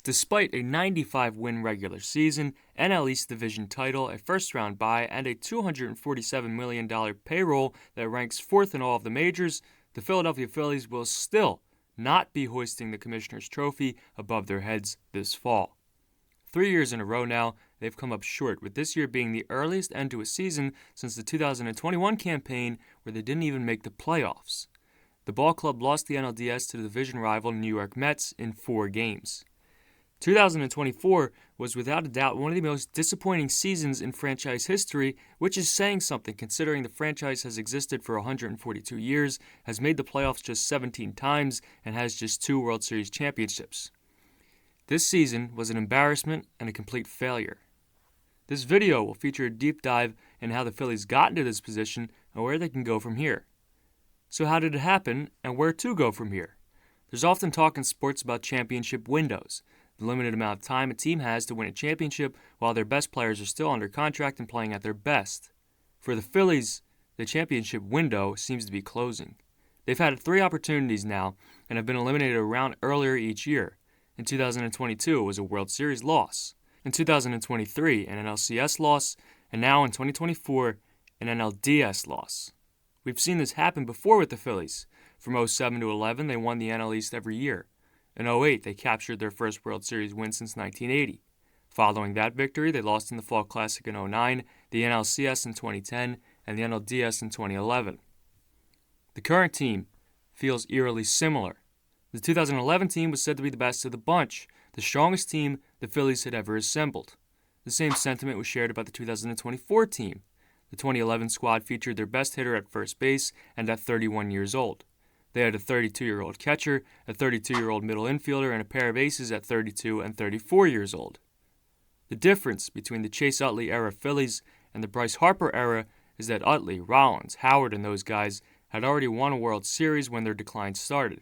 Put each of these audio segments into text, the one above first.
Despite a 95-win regular season, NL East division title, a first-round bye, and a $247 million payroll that ranks fourth in all of the majors, the Philadelphia Phillies will still not be hoisting the Commissioner's Trophy above their heads this fall. 3 years in a row now, they've come up short, with this year being the earliest end to a season since the 2021 campaign where they didn't even make the playoffs. The ball club lost the NLDS to the division rival New York Mets in 4 games. 2024 was without a doubt one of the most disappointing seasons in franchise history, which is saying something considering the franchise has existed for 142 years, has made the playoffs just 17 times, and has just 2 World Series championships. This season was an embarrassment and a complete failure. This video will feature a deep dive in how the Phillies got into this position and where they can go from here. So how did it happen, and where to go from here? There's often talk in sports about championship windows, the limited amount of time a team has to win a championship while their best players are still under contract and playing at their best. For the Phillies, the championship window seems to be closing. They've had 3 opportunities now and have been eliminated a round earlier each year. In 2022, it was a World Series loss. In 2023, an NLCS loss, and now in 2024, an NLDS loss. We've seen this happen before with the Phillies. From 07 to 11, they won the NL East every year. In 08, they captured their first World Series win since 1980. Following that victory, they lost in the Fall Classic in 09, the NLCS in 2010, and the NLDS in 2011. The current team feels eerily similar. The 2011 team was said to be the best of the bunch, the strongest team the Phillies had ever assembled. The same sentiment was shared about the 2024 team. The 2011 squad featured their best hitter at first base and at 31 years old. They had a 32-year-old catcher, a 32-year-old middle infielder, and a pair of aces at 32 and 34 years old. The difference between the Chase Utley era Phillies and the Bryce Harper era is that Utley, Rollins, Howard, and those guys had already won a World Series when their decline started.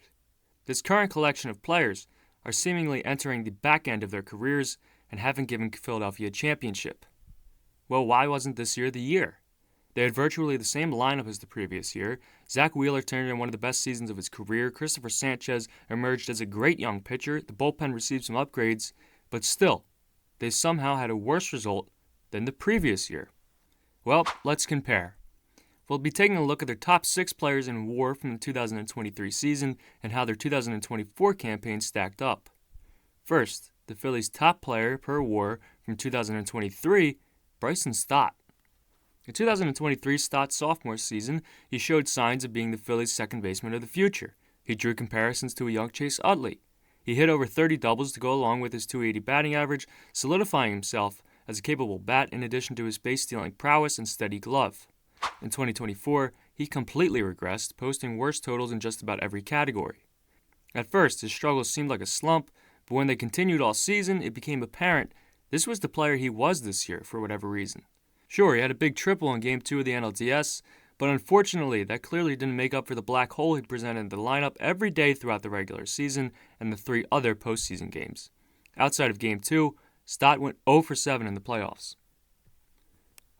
This current collection of players are seemingly entering the back end of their careers and haven't given Philadelphia a championship. Well, why wasn't this year the year? They had virtually the same lineup as the previous year. Zack turned in one of the best seasons of his career. Cristopher Sanchez emerged as a great young pitcher. The bullpen received some upgrades, but still, they somehow had a worse result than the previous year. Well, let's compare. We'll be taking a look at their top 6 players in WAR from the 2023 season and how their 2024 campaign stacked up. First, the Phillies' top player per WAR from 2023, Bryson Stott. In 2023 Stott's sophomore season, he showed signs of being the Phillies' second baseman of the future. He drew comparisons to a young Chase Utley. He hit over 30 doubles to go along with his .280 batting average, solidifying himself as a capable bat in addition to his base-stealing prowess and steady glove. In 2024, he completely regressed, posting worse totals in just about every category. At first, his struggles seemed like a slump, but when they continued all season, it became apparent this was the player he was this year for whatever reason. Sure, he had a big triple in Game 2 of the NLDS, but unfortunately, that clearly didn't make up for the black hole he'd presented in the lineup every day throughout the regular season and the 3 other postseason games. Outside of Game 2, Stott went 0 for 7 in the playoffs.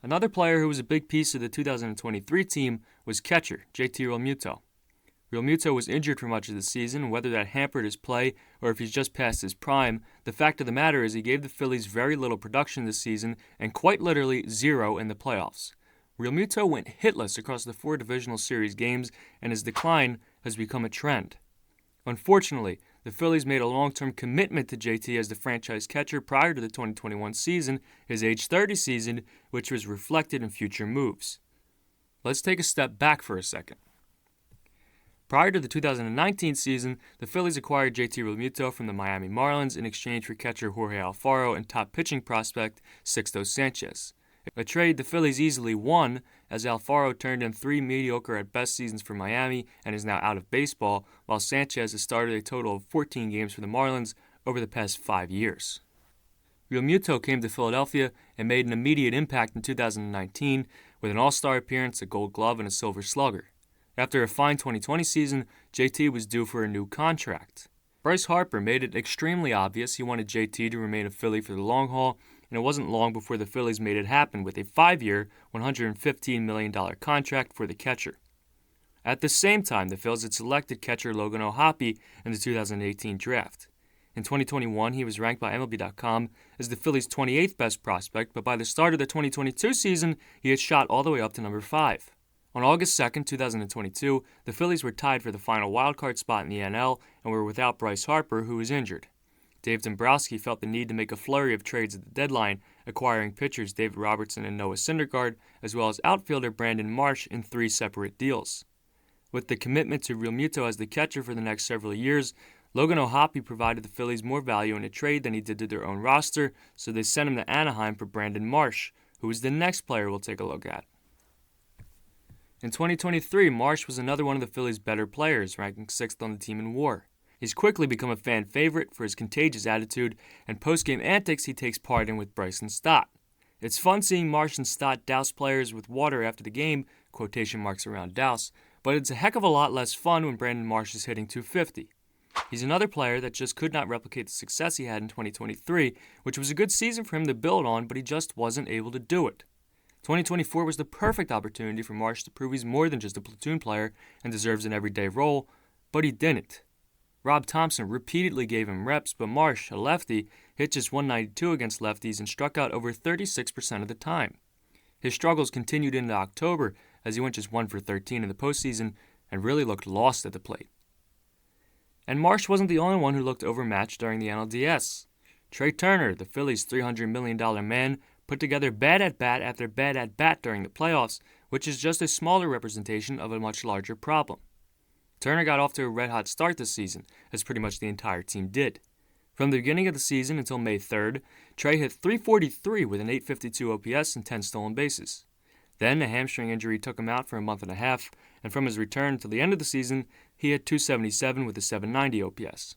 Another player who was a big piece of the 2023 team was catcher JT Realmuto. Realmuto was injured for much of the season, and whether that hampered his play or if he's just past his prime, the fact of the matter is he gave the Phillies very little production this season and quite literally 0 in the playoffs. Realmuto went hitless across the 4 divisional series games, and his decline has become a trend. Unfortunately, the Phillies made a long-term commitment to JT as the franchise catcher prior to the 2021 season, his age 30 season, which was reflected in future moves. Let's take a step back for a second. Prior to the 2019 season, the Phillies acquired JT Realmuto from the Miami Marlins in exchange for catcher Jorge Alfaro and top pitching prospect Sixto Sanchez. A trade the Phillies easily won, as Alfaro turned in 3 mediocre at best seasons for Miami and is now out of baseball, while Sanchez has started a total of 14 games for the Marlins over the past 5 years. Realmuto came to Philadelphia and made an immediate impact in 2019 with an All-Star appearance, a Gold Glove, and a Silver Slugger. After a fine 2020 season, JT was due for a new contract. Bryce Harper made it extremely obvious he wanted JT to remain a Philly for the long haul, and it wasn't long before the Phillies made it happen with a 5-year, $115 million contract for the catcher. At the same time, the Phillies had selected catcher Logan O'Hoppe in the 2018 draft. In 2021, he was ranked by MLB.com as the Phillies' 28th best prospect, but by the start of the 2022 season, he had shot all the way up to number 5. On August 2, 2022, the Phillies were tied for the final wildcard spot in the NL and were without Bryce Harper, who was injured. Dave Dombrowski felt the need to make a flurry of trades at the deadline, acquiring pitchers David Robertson and Noah Syndergaard, as well as outfielder Brandon Marsh in 3 separate deals. With the commitment to Realmuto as the catcher for the next several years, Logan O'Hoppe provided the Phillies more value in a trade than he did to their own roster, so they sent him to Anaheim for Brandon Marsh, who is the next player we'll take a look at. In 2023, Marsh was another one of the Phillies' better players, ranking 6th on the team in WAR. He's quickly become a fan favorite for his contagious attitude and post-game antics he takes part in with Bryce and Stott. It's fun seeing Marsh and Stott douse players with water after the game, quotation marks around douse, but it's a heck of a lot less fun when Brandon Marsh is hitting .250. He's another player that just could not replicate the success he had in 2023, which was a good season for him to build on, but he just wasn't able to do it. 2024 was the perfect opportunity for Marsh to prove he's more than just a platoon player and deserves an everyday role, but he didn't. Rob Thompson repeatedly gave him reps, but Marsh, a lefty, hit just .192 against lefties and struck out over 36% of the time. His struggles continued into October as he went just 1 for 13 in the postseason and really looked lost at the plate. And Marsh wasn't the only one who looked overmatched during the NLDS. Trea Turner, the Phillies' $300 million man, put together bad at-bat after bad at-bat during the playoffs, which is just a smaller representation of a much larger problem. Turner got off to a red-hot start this season, as pretty much the entire team did. From the beginning of the season until May 3rd, Trea hit .343 with an .852 OPS and 10 stolen bases. Then a hamstring injury took him out for a month and a half, and from his return to the end of the season, he hit .277 with a .790 OPS.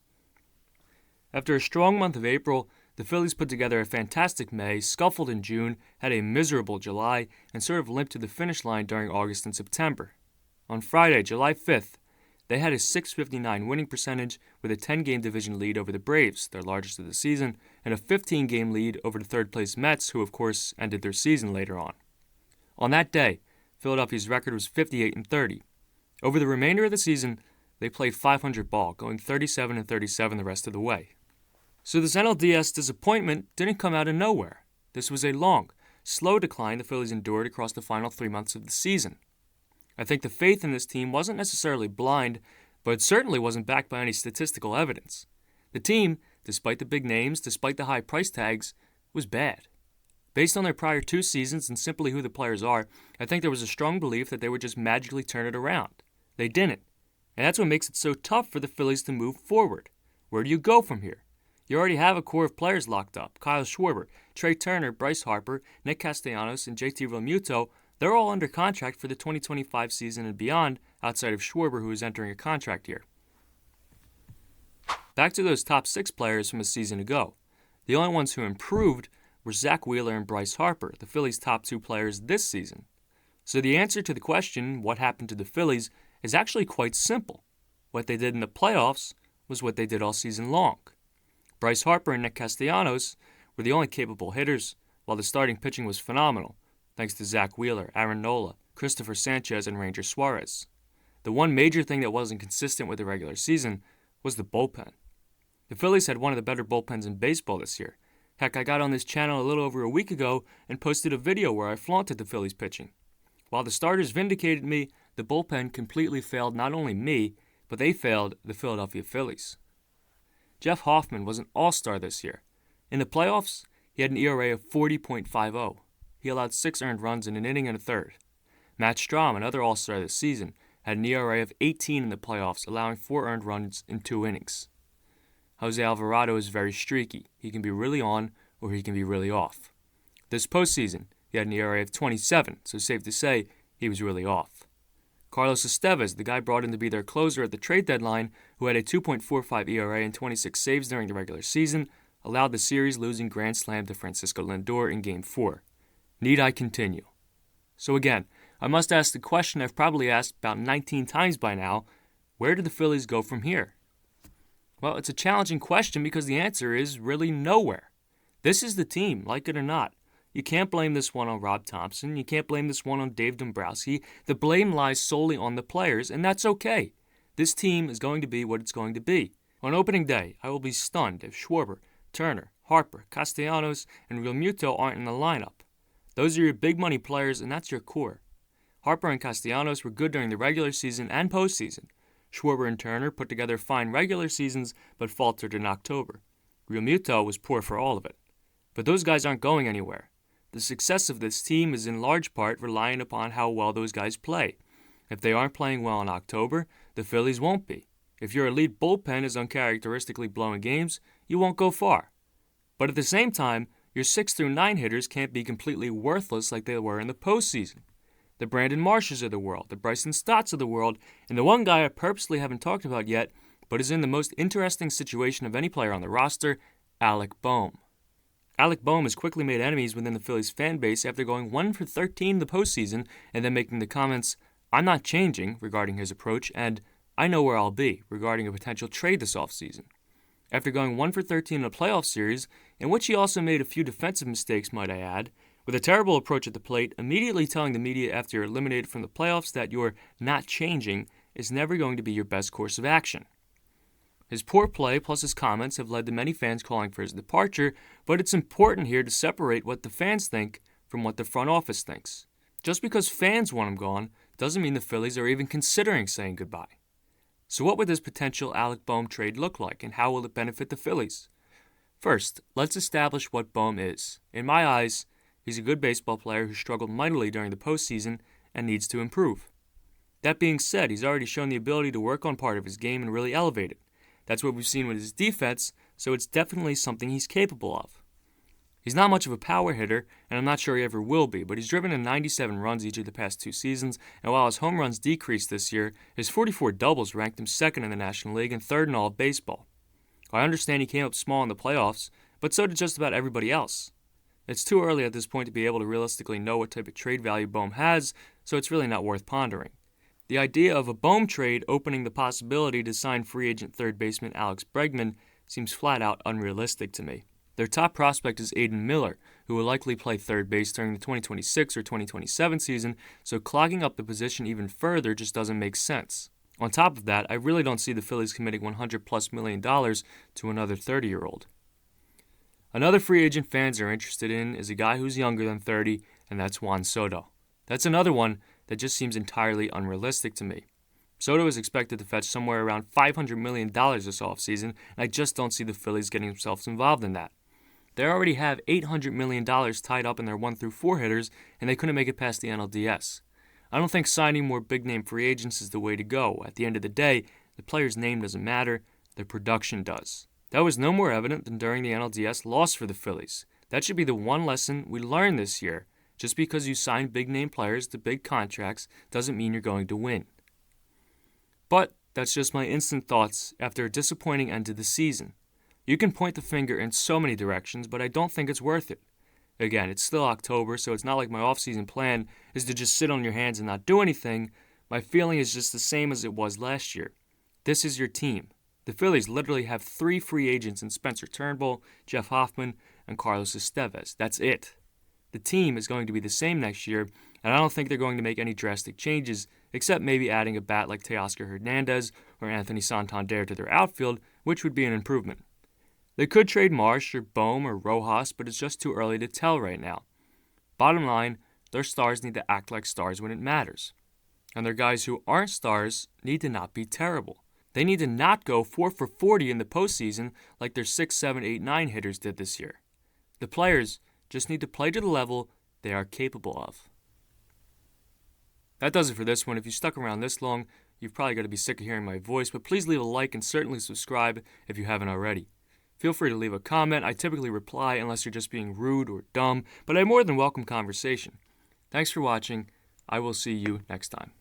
After a strong month of April, the Phillies put together a fantastic May, scuffled in June, had a miserable July, and sort of limped to the finish line during August and September. On Friday, July 5th, they had a .659 winning percentage with a 10-game division lead over the Braves, their largest of the season, and a 15-game lead over the third-place Mets, who of course ended their season later on. On that day, Philadelphia's record was 58-30. Over the remainder of the season, they played .500 ball, going 37-37 the rest of the way. So this NLDS disappointment didn't come out of nowhere. This was a long, slow decline the Phillies endured across the final 3 months of the season. I think the faith in this team wasn't necessarily blind, but it certainly wasn't backed by any statistical evidence. The team, despite the big names, despite the high price tags, was bad. Based on their prior 2 seasons and simply who the players are, I think there was a strong belief that they would just magically turn it around. They didn't. And that's what makes it so tough for the Phillies to move forward. Where do you go from here? You already have a core of players locked up. Kyle Schwarber, Trea Turner, Bryce Harper, Nick Castellanos, and JT Realmuto. They're all under contract for the 2025 season and beyond, outside of Schwarber, who is entering a contract year. Back to those top 6 players from a season ago. The only ones who improved were Zack Wheeler and Bryce Harper, the Phillies' top 2 players this season. So the answer to the question, what happened to the Phillies, is actually quite simple. What they did in the playoffs was what they did all season long. Bryce Harper and Nick Castellanos were the only capable hitters, while the starting pitching was phenomenal, thanks to Zack Wheeler, Aaron Nola, Cristopher Sanchez, and Ranger Suarez. The one major thing that wasn't consistent with the regular season was the bullpen. The Phillies had one of the better bullpens in baseball this year. Heck, I got on this channel a little over a week ago and posted a video where I flaunted the Phillies pitching. While the starters vindicated me, the bullpen completely failed not only me, but they failed the Philadelphia Phillies. Jeff Hoffman was an all-star this year. In the playoffs, he had an ERA of 40.50. He allowed 6 earned runs in an inning and a third. Matt Strahm, another all-star this season, had an ERA of 18 in the playoffs, allowing 4 earned runs in 2 innings. Jose Alvarado is very streaky. He can be really on or he can be really off. This postseason, he had an ERA of 27, so safe to say he was really off. Carlos Estevez, the guy brought in to be their closer at the trade deadline, who had a 2.45 ERA and 26 saves during the regular season, allowed the series-losing grand slam to Francisco Lindor in Game 4. Need I continue? So again, I must ask the question I've probably asked about 19 times by now, where do the Phillies go from here? Well, it's a challenging question because the answer is really nowhere. This is the team, like it or not. You can't blame this one on Rob Thompson. You can't blame this one on Dave Dombrowski. The blame lies solely on the players, and that's okay. This team is going to be what it's going to be. On opening day, I will be stunned if Schwarber, Turner, Harper, Castellanos, and Realmuto aren't in the lineup. Those are your big money players, and that's your core. Harper and Castellanos were good during the regular season and postseason. Schwarber and Turner put together fine regular seasons, but faltered in October. Realmuto was poor for all of it. But those guys aren't going anywhere. The success of this team is in large part relying upon how well those guys play. If they aren't playing well in October, the Phillies won't be. If your elite bullpen is uncharacteristically blowing games, you won't go far. But at the same time, your 6 through 9 hitters can't be completely worthless like they were in the postseason. The Brandon Marshes of the world, the Bryson Stotts of the world, and the one guy I purposely haven't talked about yet, but is in the most interesting situation of any player on the roster, Alec Bohm. Alec Bohm has quickly made enemies within the Phillies fan base after going 1 for 13 in the postseason and then making the comments, "I'm not changing," regarding his approach, and "I know where I'll be," regarding a potential trade this offseason. After going 1 for 13 in a playoff series, in which he also made a few defensive mistakes, might I add, with a terrible approach at the plate, immediately telling the media after you're eliminated from the playoffs that you're not changing is never going to be your best course of action. His poor play plus his comments have led to many fans calling for his departure, but it's important here to separate what the fans think from what the front office thinks. Just because fans want him gone doesn't mean the Phillies are even considering saying goodbye. So what would this potential Alec Bohm trade look like, and how will it benefit the Phillies? First, let's establish what Bohm is. In my eyes, he's a good baseball player who struggled mightily during the postseason and needs to improve. That being said, he's already shown the ability to work on part of his game and really elevate it. That's what we've seen with his defense, so it's definitely something he's capable of. He's not much of a power hitter, and I'm not sure he ever will be, but he's driven in 97 runs each of the past 2 seasons, and while his home runs decreased this year, his 44 doubles ranked him second in the National League and third in all of baseball. I understand he came up small in the playoffs, but so did just about everybody else. It's too early at this point to be able to realistically know what type of trade value Bohm has, so it's really not worth pondering. The idea of a Bohm trade opening the possibility to sign free agent third baseman Alex Bregman seems flat out unrealistic to me. Their top prospect is Aiden Miller, who will likely play third base during the 2026 or 2027 season, so clogging up the position even further just doesn't make sense. On top of that, I really don't see the Phillies committing $100+ million to another 30-year-old. Another free agent fans are interested in is a guy who's younger than 30, and that's Juan Soto. That's another one that just seems entirely unrealistic to me. Soto is expected to fetch somewhere around $500 million this offseason, and I just don't see the Phillies getting themselves involved in that. They already have $800 million tied up in their 1 through 4 hitters, and they couldn't make it past the NLDS. I don't think signing more big-name free agents is the way to go. At the end of the day, the player's name doesn't matter, their production does. That was no more evident than during the NLDS loss for the Phillies. That should be the one lesson we learned this year. Just because you sign big-name players to big contracts doesn't mean you're going to win. But that's just my instant thoughts after a disappointing end to the season. You can point the finger in so many directions, but I don't think it's worth it. Again, it's still October, so it's not like my off-season plan is to just sit on your hands and not do anything. My feeling is just the same as it was last year. This is your team. The Phillies literally have 3 free agents in Spencer Turnbull, Jeff Hoffman, and Carlos Estevez. That's it. The team is going to be the same next year, and I don't think they're going to make any drastic changes, except maybe adding a bat like Teoscar Hernandez or Anthony Santander to their outfield, which would be an improvement. They could trade Marsh or Bohm or Rojas, but it's just too early to tell right now. Bottom line, their stars need to act like stars when it matters. And their guys who aren't stars need to not be terrible. They need to not go 4 for 40 in the postseason like their 6, 7, 8, 9 hitters did this year. The players just need to play to the level they are capable of. That does it for this one. If you stuck around this long, you've probably got to be sick of hearing my voice, but please leave a like and certainly subscribe if you haven't already. Feel free to leave a comment. I typically reply unless you're just being rude or dumb, but I more than welcome conversation. Thanks for watching. I will see you next time.